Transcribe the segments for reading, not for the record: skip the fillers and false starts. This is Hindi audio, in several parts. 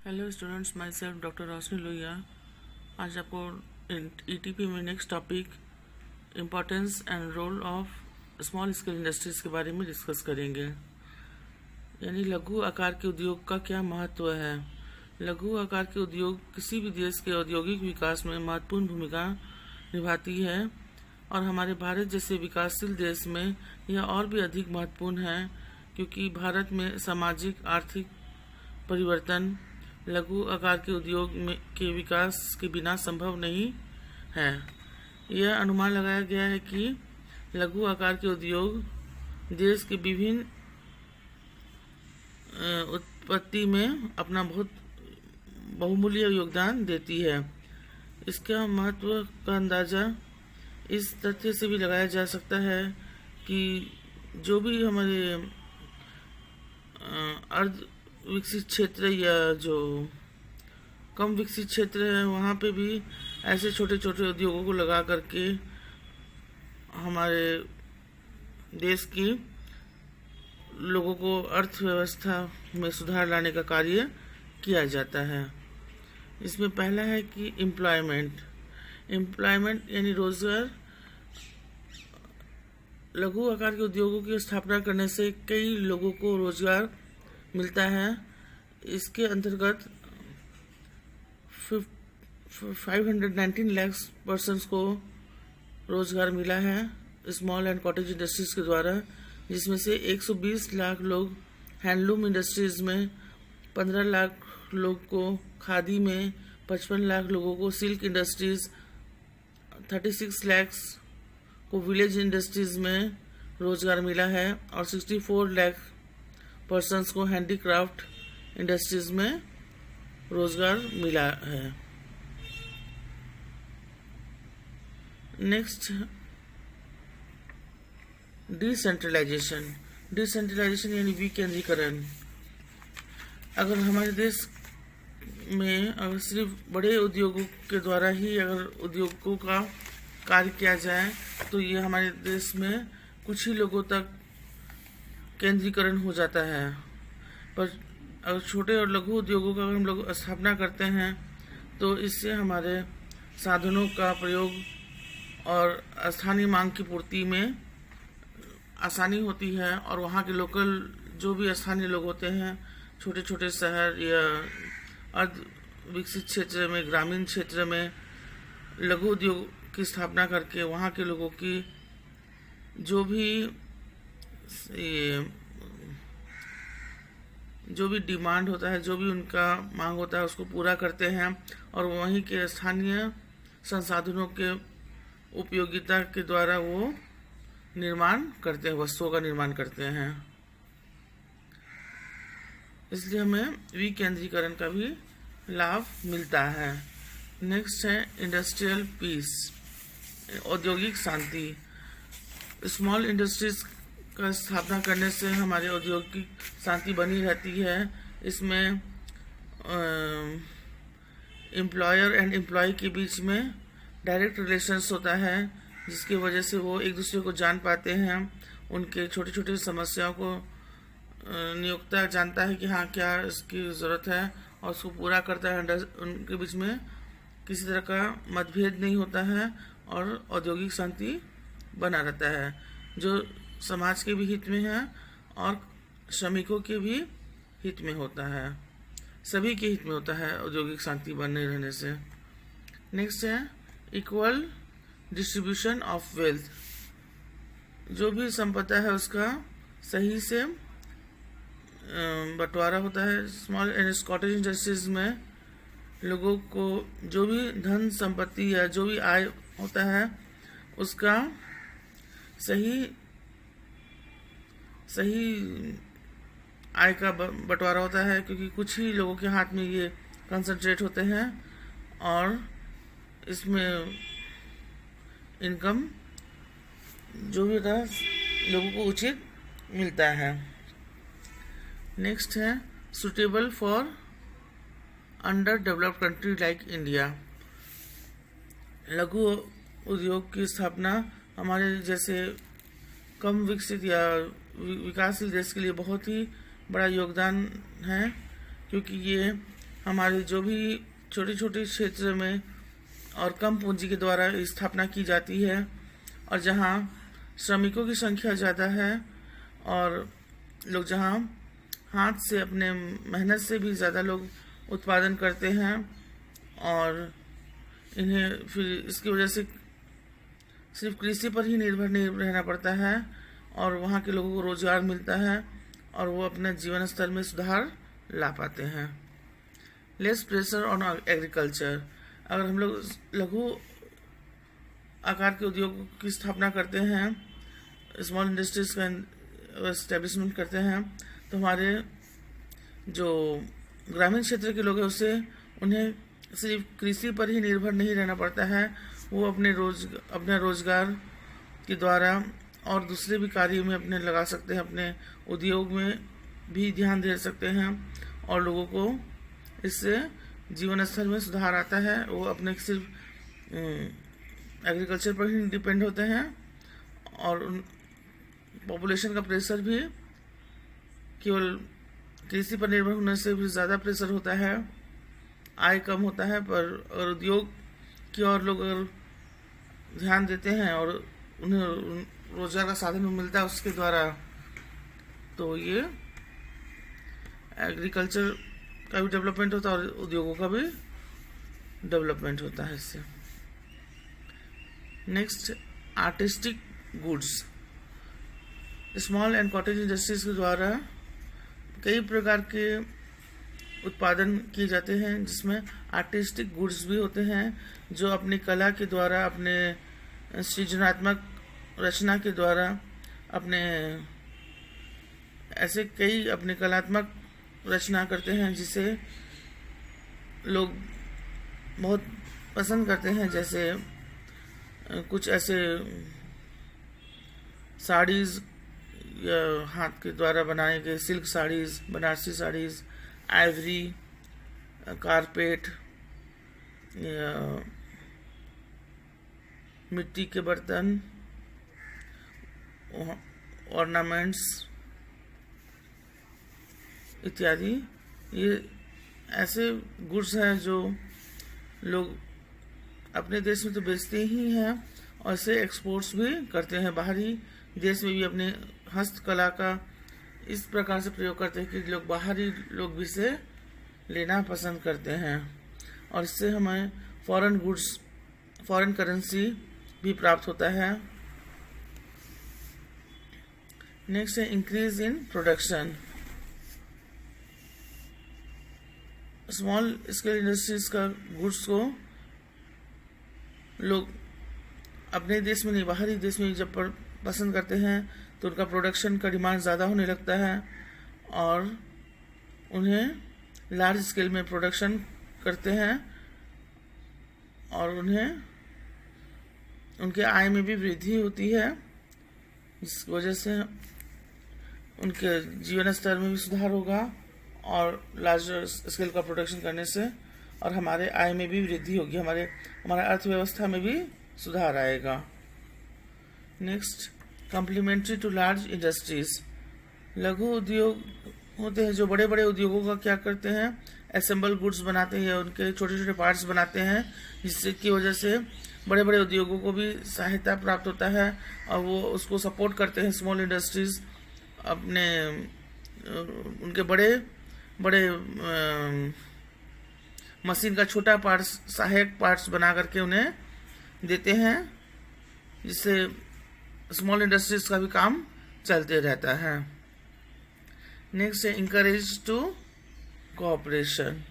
Hello students, myself doctor Roshni Lohia. आज आपको ईटीपी में next topic importance and role of small scale industries के बारे में डिस्कस करेंगे। यानी लघु आकार के उद्योग का क्या महत्व है। लघु आकार के उद्योग किसी भी देश के औद्योगिक विकास में महत्वपूर्ण भूमिका निभाती है और हमारे भारत जैसे विकासशील देश में यह और भी अधिक महत्वपूर्ण है, क्योंकि भारत में सामाजिक आर्थिक परिवर्तन लघु आकार के उद्योग के विकास के बिना संभव नहीं है। यह अनुमान लगाया गया है कि लघु आकार के उद्योग देश के विभिन्न उत्पत्ति में अपना बहुत बहुमूल्य योगदान देती है। इसका महत्व का अंदाज़ा इस तथ्य से भी लगाया जा सकता है कि जो भी हमारे अर्ध विकसित क्षेत्र या जो कम विकसित क्षेत्र है, वहाँ पे भी ऐसे छोटे छोटे उद्योगों को लगा करके हमारे देश की लोगों को अर्थव्यवस्था में सुधार लाने का कार्य किया जाता है। इसमें पहला है कि एम्प्लॉयमेंट यानी रोजगार। लघु आकार के उद्योगों की स्थापना करने से कई लोगों को रोजगार मिलता है। इसके अंतर्गत 519 लाख पर्सन्स को रोजगार मिला है स्मॉल एंड कॉटेज इंडस्ट्रीज के द्वारा, जिसमें से 120 लाख लोग हैंडलूम इंडस्ट्रीज में, 15 लाख लोग को खादी में, 55 लाख लोगों को सिल्क इंडस्ट्रीज, 36 लाख को विलेज इंडस्ट्रीज में रोजगार मिला है और 64 लाख पर्सन्स को हैंडीक्राफ्ट इंडस्ट्रीज में रोजगार मिला है। नेक्स्ट, डिसेंट्रलाइजेशन यानी विकेंद्रीकरण। अगर हमारे देश में अगर सिर्फ बड़े उद्योगों के द्वारा ही अगर उद्योगों का कार्य किया जाए तो ये हमारे देश में कुछ ही लोगों तक केंद्रीकरण हो जाता है। पर अगर छोटे और लघु उद्योगों का अगर हम लोग स्थापना करते हैं तो इससे हमारे साधनों का प्रयोग और स्थानीय मांग की पूर्ति में आसानी होती है और वहाँ के लोकल जो भी स्थानीय लोग होते हैं, छोटे छोटे शहर या अर्ध विकसित क्षेत्र में, ग्रामीण क्षेत्र में लघु उद्योग की स्थापना करके वहाँ के लोगों की जो भी डिमांड होता है, जो भी उनका मांग होता है, उसको पूरा करते हैं और वहीं के स्थानीय संसाधनों के उपयोगिता के द्वारा वो निर्माण करते हैं, वस्तुओं का निर्माण करते हैं। इसलिए हमें विकेंद्रीकरण का भी लाभ मिलता है। नेक्स्ट है इंडस्ट्रियल पीस, औद्योगिक शांति। स्मॉल इंडस्ट्रीज का स्थापना करने से हमारे औद्योगिक शांति बनी रहती है। इसमें एम्प्लॉयर एंड एम्प्लॉय के बीच में डायरेक्ट रिलेशंस होता है, जिसकी वजह से वो एक दूसरे को जान पाते हैं। उनके छोटे छोटे समस्याओं को नियोक्ता जानता है कि हाँ क्या इसकी ज़रूरत है और उसको पूरा करता है। उनके बीच में किसी तरह का मतभेद नहीं होता है और औद्योगिक शांति बना रहता है, जो समाज के भी हित में है और श्रमिकों के भी हित में होता है, सभी के हित में होता है औद्योगिक शांति बने रहने से। नेक्स्ट है इक्वल डिस्ट्रीब्यूशन ऑफ वेल्थ। जो भी संपदा है उसका सही से बंटवारा होता है। स्मॉल एंड कॉटेज इंडस्ट्रीज में लोगों को जो भी धन संपत्ति या जो भी आय होता है उसका सही आय का बंटवारा होता है, क्योंकि कुछ ही लोगों के हाथ में ये कंसंट्रेट होते हैं और इसमें इनकम जो भी होता है लोगों को उचित मिलता है। नेक्स्ट है suitable for under developed country like India. लघु उद्योग की स्थापना हमारे जैसे कम विकसित या विकासशील देश के लिए बहुत ही बड़ा योगदान है, क्योंकि ये हमारे जो भी छोटे छोटे क्षेत्र में और कम पूंजी के द्वारा स्थापना की जाती है, और जहाँ श्रमिकों की संख्या ज़्यादा है और लोग जहाँ हाथ से अपने मेहनत से भी ज़्यादा लोग उत्पादन करते हैं, और इन्हें फिर इसकी वजह से सिर्फ कृषि पर ही निर्भर नहीं रहना पड़ता है, और वहाँ के लोगों को रोज़गार मिलता है और वो अपने जीवन स्तर में सुधार ला पाते हैं। Less pressure on agriculture. अगर हम लोग लघु आकार के उद्योगों की स्थापना करते हैं, स्मॉल इंडस्ट्रीज का एस्टेब्लिशमेंट करते हैं, तो हमारे जो ग्रामीण क्षेत्र के लोग हैं उससे उन्हें सिर्फ कृषि पर ही निर्भर नहीं रहना पड़ता है, वो अपने रोजगार के द्वारा और दूसरे भी कार्यों में अपने लगा सकते हैं, अपने उद्योग में भी ध्यान दे सकते हैं, और लोगों को इससे जीवन स्तर में सुधार आता है। वो अपने सिर्फ एग्रीकल्चर पर ही डिपेंड होते हैं, और पॉपुलेशन का प्रेशर भी केवल कृषि पर निर्भर होने से भी ज़्यादा प्रेशर होता है, आय कम होता है। पर अगर उद्योग की और लोग अगर ध्यान देते हैं और उन्हें रोजगार का साधन मिलता है उसके द्वारा, तो ये एग्रीकल्चर का भी डेवलपमेंट होता है और उद्योगों का भी डेवलपमेंट होता है इससे। Next, artistic goods. Small and cottage industries के द्वारा कई प्रकार के उत्पादन किए जाते हैं, जिसमें आर्टिस्टिक गुड्स भी होते हैं, जो अपनी कला के द्वारा, अपने सृजनात्मक रचना के द्वारा, अपने ऐसे कई अपने कलात्मक रचना करते हैं जिसे लोग बहुत पसंद करते हैं। जैसे कुछ ऐसे साड़ीज़ या हाथ के द्वारा बनाए गए silk saris, Banarasi saris, Ivory, carpet, मिट्टी के बर्तन, ऑर्नामेंट्स इत्यादि। ये ऐसे गुड्स हैं जो लोग अपने देश में तो बेचते ही हैं और इसे एक्सपोर्ट्स भी करते हैं, बाहरी देश में भी अपने हस्तकला का इस प्रकार से प्रयोग करते हैं कि लोग बाहरी लोग भी इसे लेना पसंद करते हैं, और इससे हमें फॉरेन गुड्स, फॉरेन करेंसी भी प्राप्त होता है। नेक्स्ट है increase in production. Small scale industries का गुड्स को लोग अपने देश में नहीं बाहरी देश में जब पसंद करते हैं तो उनका प्रोडक्शन का डिमांड ज़्यादा होने लगता है, और उन्हें लार्ज स्केल में प्रोडक्शन करते हैं, और उन्हें उनके आय में भी वृद्धि होती है, जिस वजह से उनके जीवन स्तर में भी सुधार होगा, और लार्जर स्केल का प्रोडक्शन करने से और हमारे आय में भी वृद्धि होगी, हमारे अर्थव्यवस्था में भी सुधार आएगा। Next, complementary to large industries. लघु उद्योग होते हैं जो बड़े बड़े उद्योगों का क्या करते हैं, असेंबल गुड्स बनाते हैं, उनके छोटे छोटे पार्ट्स बनाते हैं, जिससे की वजह से बड़े बड़े उद्योगों को भी सहायता प्राप्त होता है, और वो उसको सपोर्ट करते हैं। स्मॉल इंडस्ट्रीज अपने उनके बड़े बड़े मशीन का छोटा पार्ट्स, सहायक पार्ट्स बना करके उन्हें देते हैं, जिससे स्मॉल इंडस्ट्रीज का भी काम चलते रहता है। नेक्स्ट है encourage to cooperation.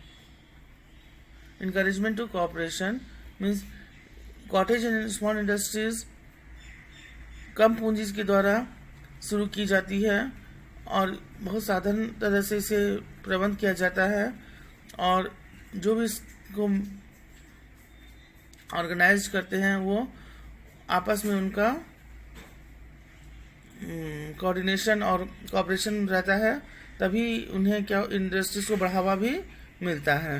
Encouragement to cooperation means cottage and small industries कम पूंजी के द्वारा शुरू की जाती है, और बहुत साधारण तरह से इसे प्रबंध किया जाता है, और जो भी इसको ऑर्गेनाइज करते हैं वो आपस में उनका कोऑर्डिनेशन और कोऑपरेशन रहता है, तभी उन्हें क्या इंडस्ट्रीज को बढ़ावा भी मिलता है।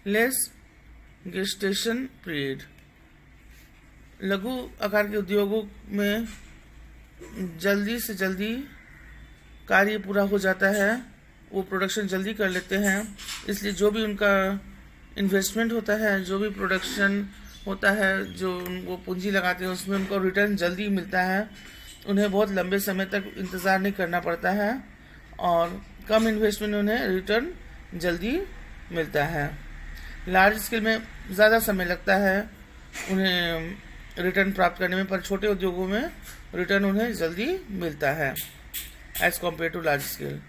Less gestation period. लघु आकार के उद्योगों में जल्दी से जल्दी कार्य पूरा हो जाता है, वो प्रोडक्शन जल्दी कर लेते हैं, इसलिए जो भी उनका इन्वेस्टमेंट होता है, जो भी प्रोडक्शन होता है, जो वो पूंजी लगाते हैं उसमें उनको रिटर्न जल्दी मिलता है। उन्हें बहुत लंबे समय तक इंतज़ार नहीं करना पड़ता है और कम इन्वेस्टमेंट में उन्हें रिटर्न जल्दी मिलता है। लार्ज स्केल में ज़्यादा समय लगता है उन्हें रिटर्न प्राप्त करने में, पर छोटे उद्योगों में रिटर्न उन्हें जल्दी मिलता है as compare to large scale.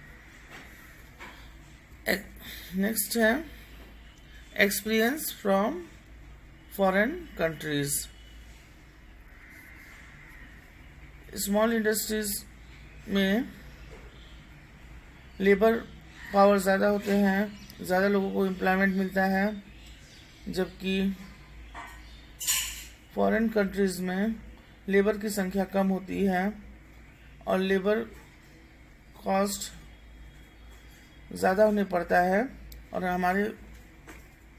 Next है experience from foreign countries. Small industries में लेबर पावर ज़्यादा होते हैं, ज़्यादा लोगों को एम्प्लॉयमेंट मिलता है, जबकि फॉरेन कंट्रीज़ में लेबर की संख्या कम होती है और लेबर कॉस्ट ज़्यादा उन्हें पड़ता है। और हमारे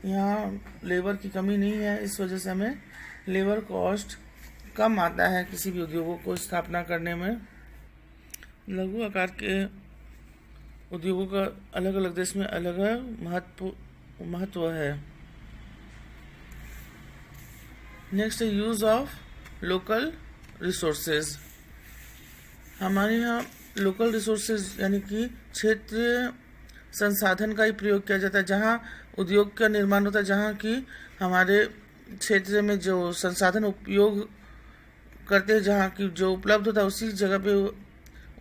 यहाँ लेबर की कमी नहीं है, इस वजह से हमें लेबर कॉस्ट कम आता है किसी भी उद्योगों को स्थापना करने में। लघु आकार के उद्योगों का अलग अलग देश में अलग महत्व है। नेक्स्ट है यूज़ ऑफ लोकल रिसोर्सेज। हमारे यहाँ लोकल रिसोर्सेज यानी कि क्षेत्रीय संसाधन का ही प्रयोग किया जाता है। जहाँ उद्योग का निर्माण होता है, जहाँ की हमारे क्षेत्र में जो संसाधन उपयोग करते हैं, जहाँ की जो उपलब्ध होता है उसी जगह पे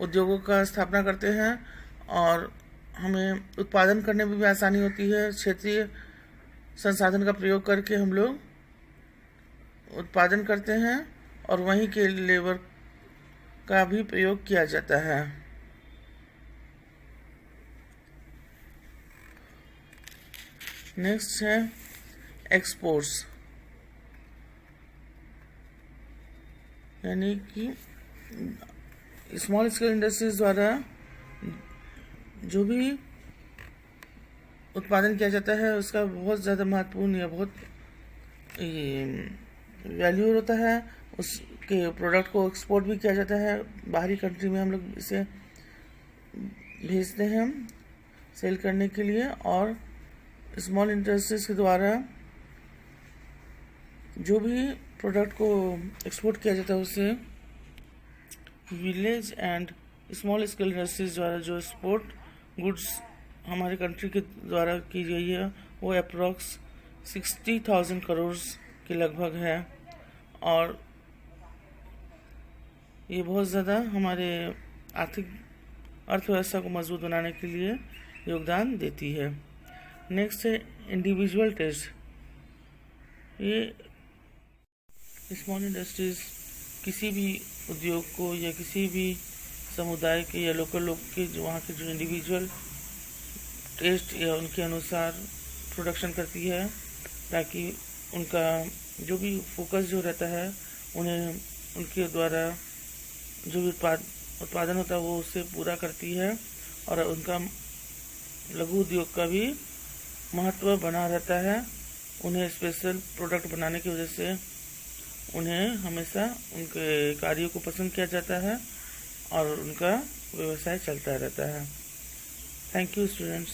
उद्योगों का स्थापना करते हैं और हमें उत्पादन करने में भी आसानी होती है। क्षेत्रीय संसाधन का प्रयोग करके हम लोग उत्पादन करते हैं और वहीं के लेबर का भी प्रयोग किया जाता है। नेक्स्ट है एक्सपोर्ट्स, यानी कि स्मॉल स्केल इंडस्ट्रीज द्वारा जो भी उत्पादन किया जाता है उसका बहुत ज़्यादा महत्वपूर्ण या बहुत वैल्यू होता है। उसके प्रोडक्ट को एक्सपोर्ट भी किया जाता है, बाहरी कंट्री में हम लोग इसे भेजते हैं सेल करने के लिए। और स्मॉल इंडस्ट्रीज के द्वारा जो भी प्रोडक्ट को एक्सपोर्ट किया जाता है उसे village and small scale industries द्वारा जो एक्सपोर्ट गुड्स हमारे कंट्री के द्वारा की गई है वो अप्रॉक्स 60,000 करोड़ के लगभग है और ये बहुत ज़्यादा हमारे आर्थिक अर्थव्यवस्था को मजबूत बनाने के लिए योगदान देती है। नेक्स्ट है इंडिविजुअल टेस्ट। ये स्मॉल इंडस्ट्रीज किसी भी उद्योग को या किसी भी समुदाय के या लोकल लोग के जो वहाँ के जो इंडिविजुअल टेस्ट या उनके अनुसार प्रोडक्शन करती है, ताकि उनका जो भी फोकस जो रहता है उन्हें उनके द्वारा जो भी उत्पादन होता है वो उससे पूरा करती है और उनका लघु उद्योग का भी महत्व बना रहता है। उन्हें स्पेशल प्रोडक्ट बनाने की वजह से उन्हें हमेशा उनके कार्यों को पसंद किया जाता है और उनका व्यवसाय चलता रहता है। Thank you students.